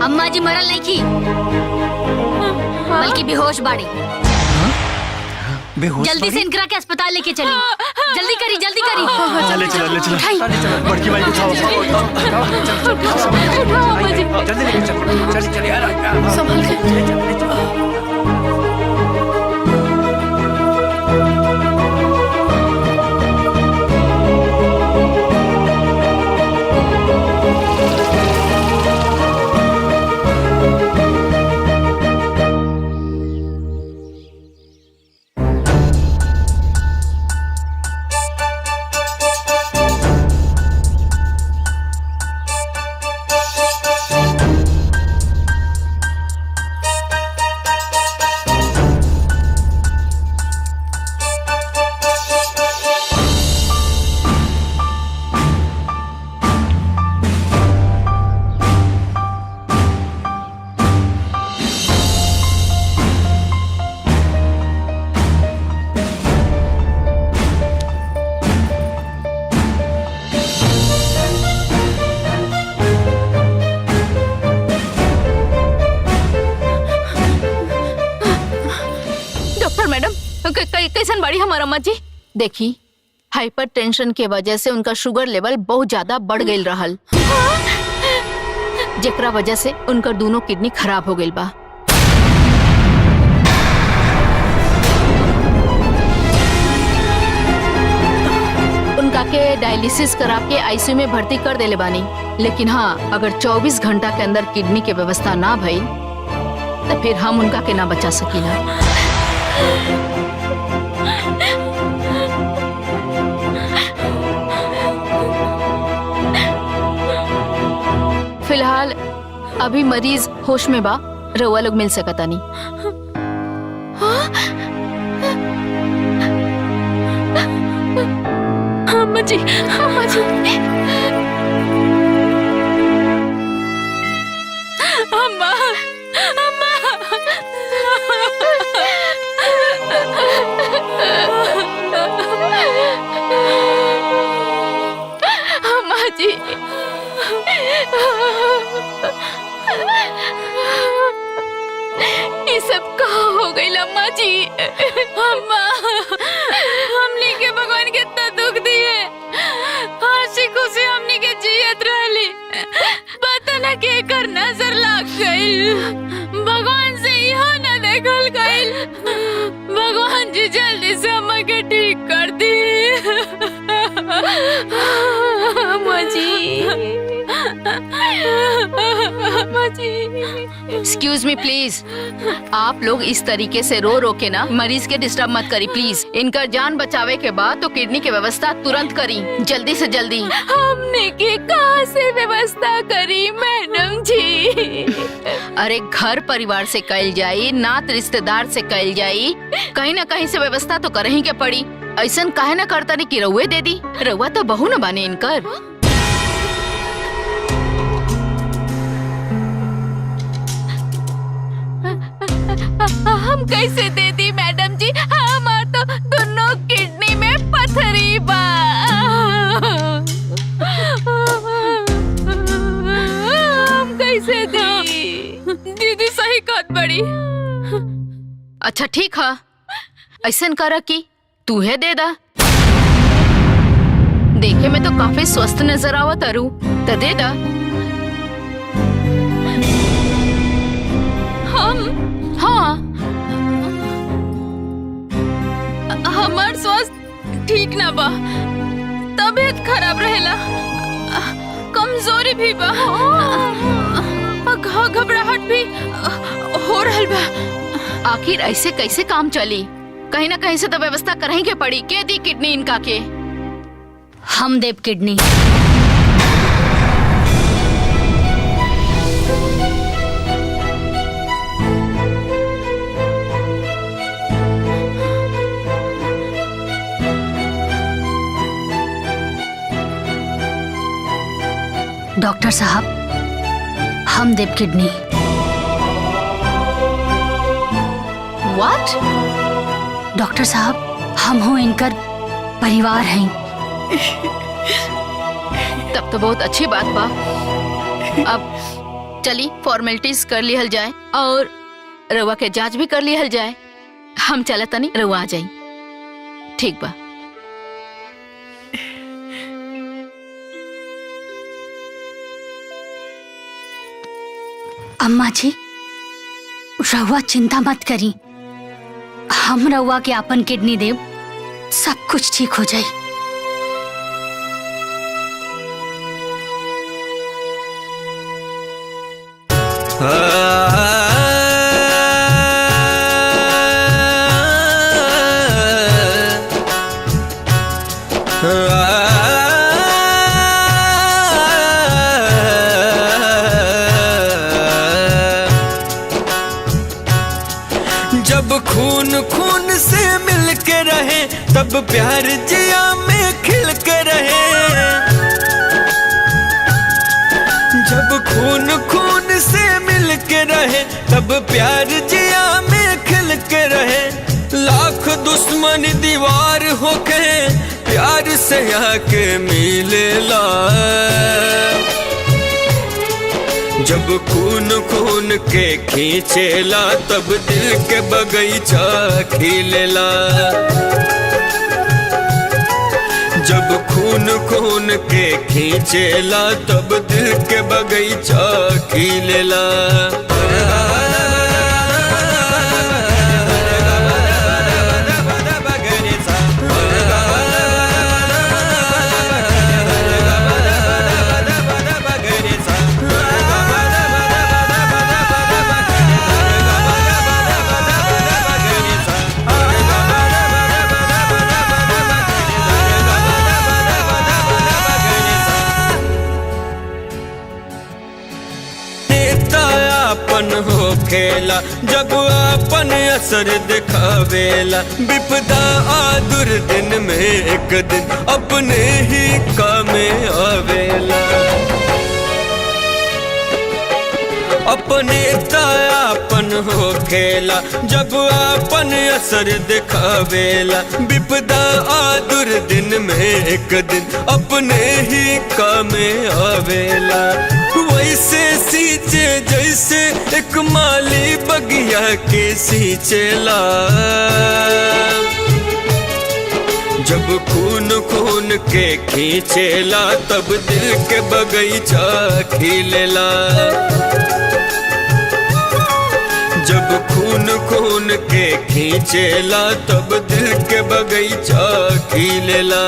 अम्मा जी मरल नहीं की, बल्कि बेहोश बाड़ी। जल्दी से इनकरा के अस्पताल लेके चली। जल्दी करी, जल्दी करी। चले बड़की भाई उठाओ। जल्दी लेके चल। चलिए संभल के। कैसन बड़ी हमारा अम्मा जी? देखी, हाइपर टेंशन के वजह से उनका शुगर लेवल बहुत ज्यादा बढ़ गई रहल, जेकरा वजह से उनका दोनों किडनी खराब हो गई बा। उनका के डायलिसिस करा के आईसीयू में भर्ती कर देले बानी, लेकिन हाँ, अगर 24 घंटा के अंदर किडनी के व्यवस्था ना भई तो फिर हम उनका के ना बचा सकीला। फिलहाल अभी मरीज होश में बा, रउआ लोग मिल सकता नहीं। अम्मा जी, अम्मा जी, अम्मा, अम्मा, अम्मा जी, ये सब कहाँ हो गई अम्मा जी? अम्मा, हमनी के भगवान कितना दुख दिए, हंसी खुशी हमनी के जियत रहली, पता न के कर नजर लग गई, भगवान से इहो न देखल गई। भगवान जी जल्दी से अम्मा के ठीक कर दी। अम्मा जी, एक्सक्यूज मी प्लीज, आप लोग इस तरीके से रो रो के ना मरीज के डिस्टर्ब मत करी प्लीज। इनका जान बचावे के बाद तो किडनी की व्यवस्था तुरंत करी, जल्दी से जल्दी। हमने की कहाँ से व्यवस्था करी मैडम जी? अरे घर परिवार से कल जाई, नात रिश्तेदार से कल जाई, कहीं ना कहीं से व्यवस्था तो करही के पड़ी। ऐसा काहे ना करता नहीं कि रउए दे दी, रउआ तो बहू न बने इनकर। हम कैसे दे दी मैडम जी? हमार तो दोनों किडनी में पथरी बा। हम कैसे दी? दीदी सही कहत बड़ी। अच्छा ठीक है, ऐसा करा कि तू है दे दा। देखे में तो काफी स्वस्थ नजर आवत अरु, तो दे दा। हाँ, हमार स्वास्थ्य ठीक ना बा, तबीयत खराब रहेला, कमजोरी भी बा, घबराहट भी हो रहल बा। आखिर ऐसे कैसे काम चली? कहीं ना कहीं से तो व्यवस्था करही के पड़ी। के दी किडनी इनका के? हम देव किडनी। डॉक्टर साहब, हम देव किडनी। व्हाट? डॉक्टर साहब, हम हो इनकर परिवार हैं। तब तो बहुत अच्छी बात बा। अब चली फॉर्मेलिटीज कर लिहल जाए और रउआ के जांच भी कर लिहल जाए। हम चला तनी, रउआ आ जाई। ठीक बा। अम्मा जी, रउआ चिंता मत करी, हम रउआ के अपन किडनी देव, सब कुछ ठीक हो जाए। जब खून खून से मिल के रहे तब प्यार जिया में खिल के रहे। जब खून खून से मिल के रहे तब प्यार जिया में खिल के रहे। लाख दुश्मन दीवार होके प्यार से आके मिलेला। जब खून खून के खींचेला तब दिल के बगीचा खिलेला। जब खून खून के खींचेला तब दिल के बगीचा खिलेला। हो खेला जब अपन असर दिखावेला। विपदा आ दुर्दिन में एक दिन अपने ही काम आवेला। अपने तायापन हो खेला जब अपन असर दिखावेला। विपदा आ दुर्दिन में एक दिन अपने ही काम आवेला। वैसे सींचे जैसे एक माली बगिया के सींचेला। जब खून खून के खींचेला तब दिल के बगीचा खिलेला। जब खून खून के खींचेला तब दिल के बगीचा खिलेला।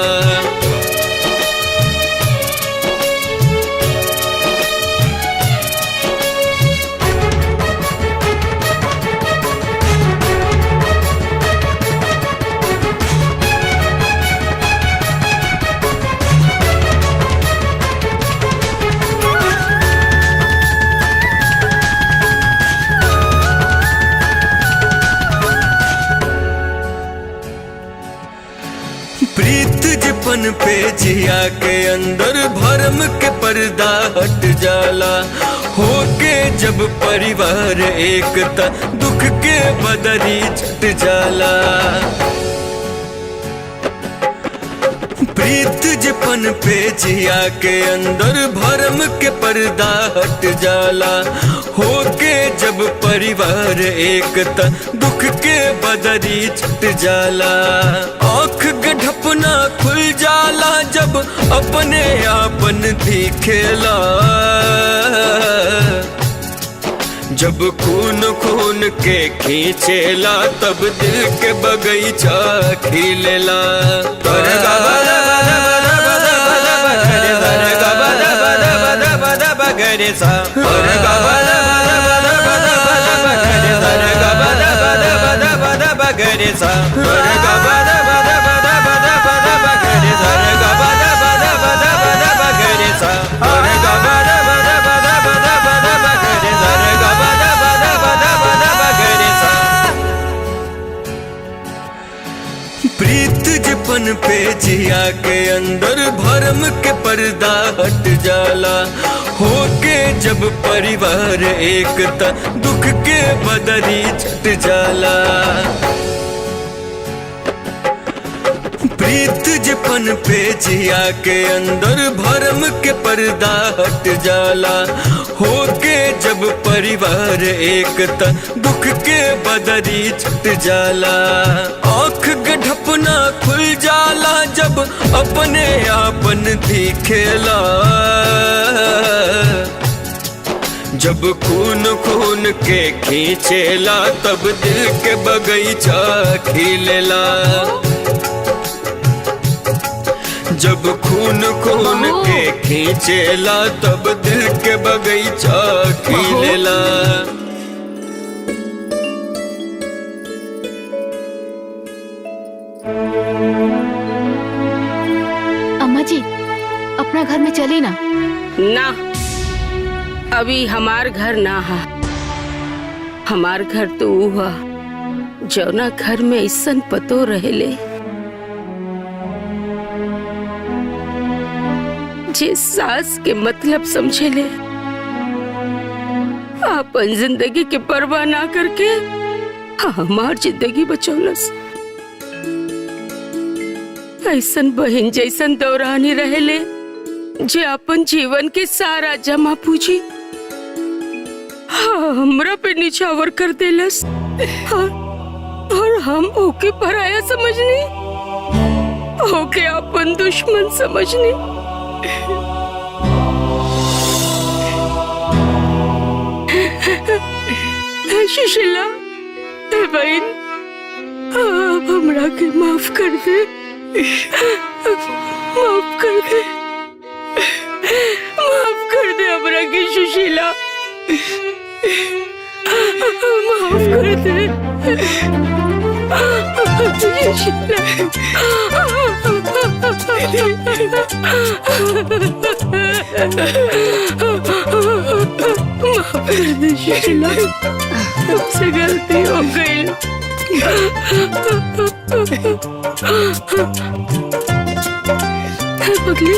प्रीत जपन पे जिया के अंदर भरम के पर्दा हट जाला। होके जब परिवार एकता दुख के बदरी छट जाला। प्रीत जपन पे जिया के अंदर भरम के पर्दा हट जाला। होके जब परिवार एकता दुख के बदरी छट जाला। आँख गढ़पना खुल जाला जब अपने आपन दिखेला। जब खून खून के खींचेला तब दिल के बगीचा खिलेला। प्रीत जपन पे जिया के अंदर भरम के पर्दा हट जाला। होके जब परिवार एकता दुख के बदरी छट जाला। प्रीत जपन पे जिया के अंदर भरम के पर्दा हट जाला, होके जब परिवार एक त दुख के बदरी छट जाला। आँख गढ़पना खुल जाला जब अपने आपन दिखेला, जब खून खून के खींचेला तब दिल के बगीचा खिलेला। जब खून खून के खींचेला तब दिल के बगीचा खिलेला। अम्मा जी अपना घर में चली ना। ना, अभी हमार घर ना है। हमार घर तो हुआ जौना घर में ऐसन पतो रहेले जे सास के मतलब समझेले, अपन जिंदगी के परवाह ना करके हमार जिंदगी बचौलस। ऐसन बहन जैसन दौरानी रहेले जे अपन जीवन के सारा जमा पूंजी हमरा पे निछावर कर देलस, और हम ओके पराया समझनी, ओके अपन दुश्मन समझनी। सुशीला बहन, आप हमरा के माफ कर दे, माफ कर दे, माफ कर दे हमरा के सुशीला, माफ कर दे सुशीला, तुमसे गलती हो गई। पगली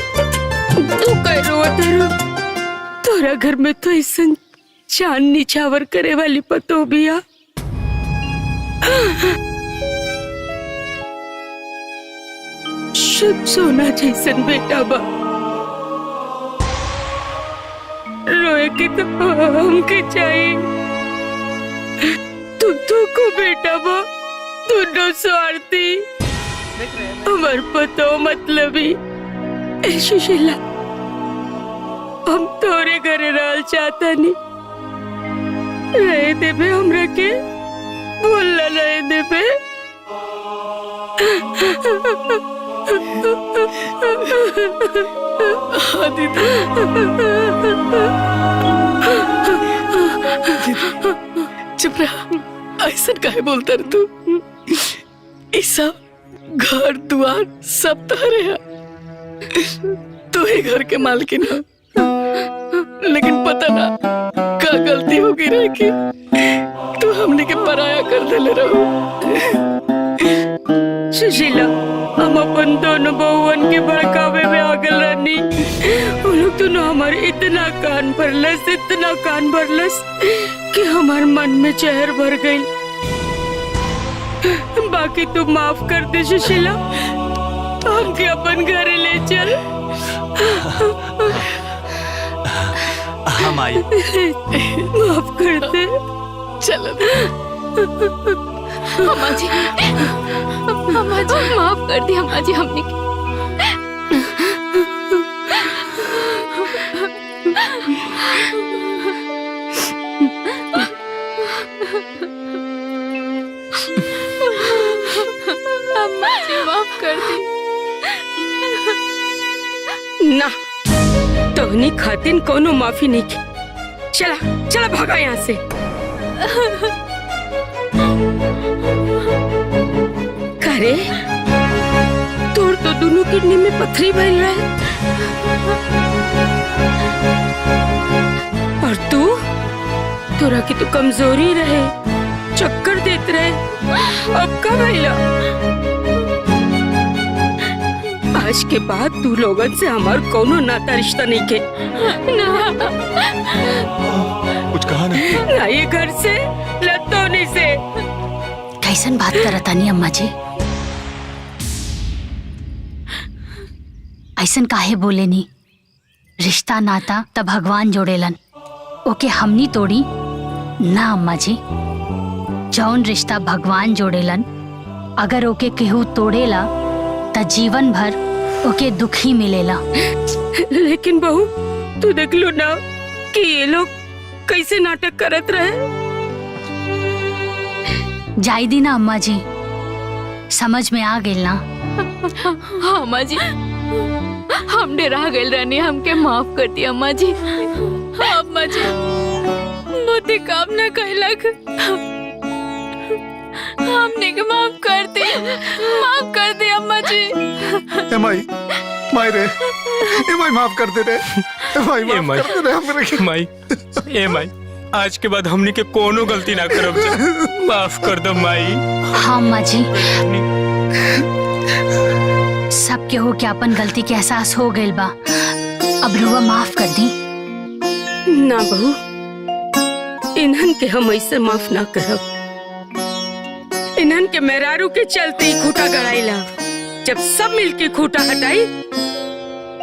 तू कह रो तेरा, तोरा घर में तो ऐसा चांद निछावर करे वाली पतो बिया। शुभ सोना जैसन बेटा बा, रोए के तो हमके चाहिए। तू को बेटा बा, दोनों स्वार्थी, हमार पतो मतलबी। ए सुशीला, हम तोरे घरे रहल चाहता नहीं, रहे देबे हमरा के, बोलना रहे देबे। चुप रहा, ऐसा काहे बोलता रे तू? ई सब घर दुआर सब तोहरे है, तू ही घर के मालकिन है, लेकिन पता ना का गलती हो गई रहे कि तू हमने के पराया कर देले रहो। सुशीला, हम अपन दोनों बहुवन के भड़कावे में आगल रहनी, वो लोग दोनों हमारे इतना कान भरलस, इतना कान भरलस कि हमारे मन में जहर भर गई। बाकी तू माफ कर दे सुशीला, हमके अपन घरे ले चल। हम आई। माफ कर दे। चलो अम्मा जी, माफ कर दी अम्मा जी हमने। अम्मा जी माफ कर दी। ना, तोहनी खातिन कोनो माफी नहीं की। चला चला भागा यहाँ से। करे तोर तो दोनों किडनी में पथरी भइल रहे, और तोरा की तो कमजोरी रहे, चक्कर देते रहे, अब का भइला? आज के बाद तू लोगन से हमार कोनो नाता रिश्ता नहीं के ना। कुछ कहा ना? ना ये घर से लतोनी से। कैसन बात करत तानी अम्मा जी? ऐसन काहे बोले नी? रिश्ता नाता तब भगवान जोड़ेलन, ओके हमनी तोड़ी ना अम्मा जी। जौन रिश्ता भगवान जोड़ेलन अगर ओके केहू तोड़ेला त जीवन भर ओके दुख ही मिलेला। लेकिन बहू तू देख लो ना कि ये लोग कैसे नाटक करत रहे। जाई दी ना अम्मा जी, समझ में आ गेल ना। हाँ अम्मा जी, हम डरा गए रहनी, हमके माफ कर दी अम्मा जी। हाँ अम्मा जी, बुद्धि काम न कहलक। हमने के माफ कर दी अम्मा जी। ए माई रे, ए माई माफ कर दे रे, ए माई माफ कर दे रे हमरे के। माई आज के बाद हमनी के कोनो गलती ना करब जा, माफ कर दो माई। हाँ अम्मा जी, सब केहू के अपन गलती के एहसास हो गइल बा, अब रुआ माफ कर दी। ना बहू, इन्हन के हम ऐसे माफ ना करब। इन्हन के मेहरारू के चलते ही खूटा गड़ाइला। जब सब मिल के खूटा हटाई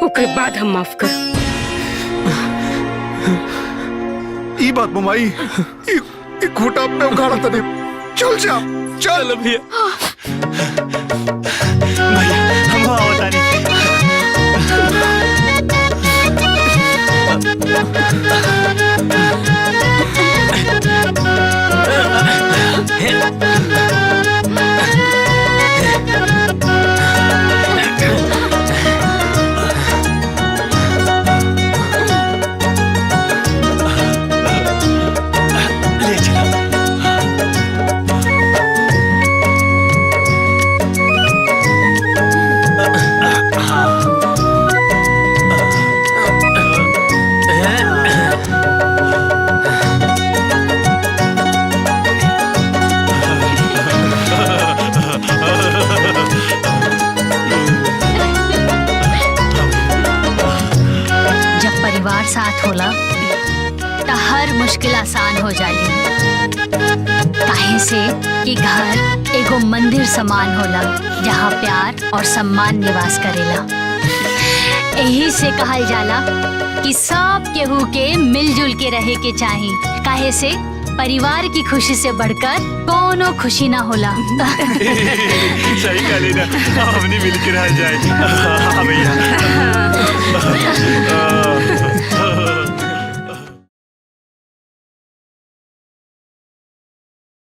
ओकरे बाद हम माफ करब। ई बात ममाई, ई खूटा पे उखाड़ा तने। चल जा, चल भैया। भैया हम आवतानी। साथ होला तो हर मुश्किल आसान हो जाली। काहे से कि घर एगो मंदिर समान होला जहाँ प्यार और सम्मान निवास करेला। यही से कहल जाला कि सब केहू के मिलजुल के रहे के चाही। काहे से परिवार की खुशी से बढ़कर कोनो खुशी ना होला। सही कहली ना, हमनी मिल के रह जाए। हाँ भैया।